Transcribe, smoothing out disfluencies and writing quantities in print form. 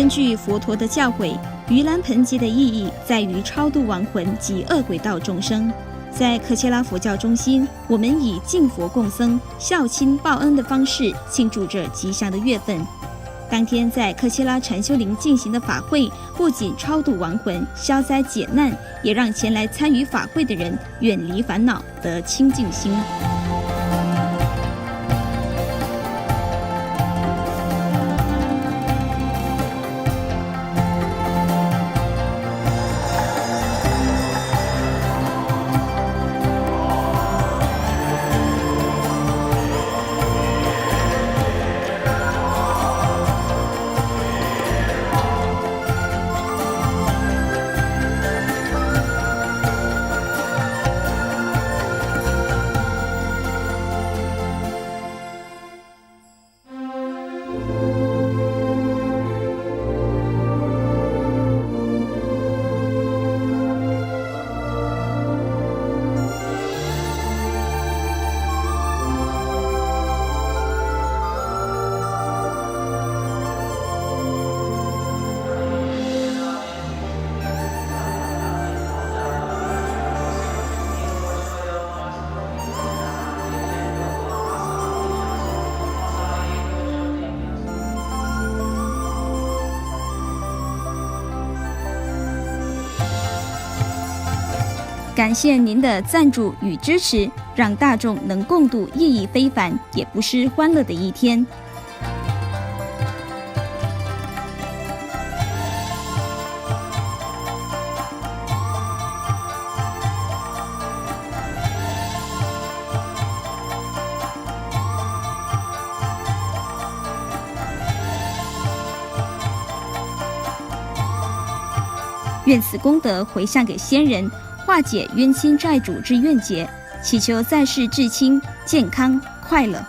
根据佛陀的教诲，盂兰盆节的意义在于超度亡魂及恶鬼道众生。在科切拉佛教中心，我们以敬佛供僧、孝亲报恩的方式庆祝这吉祥的月份。当天在科切拉禅修林进行的法会，不仅超度亡魂、消灾解难，也让前来参与法会的人远离烦恼，得清净心。感谢您的赞助与支持，让大众能共度意义非凡也不失欢乐的一天。愿此功德回向给先人，化解冤亲债主之怨结，祈求在世至亲健康快乐。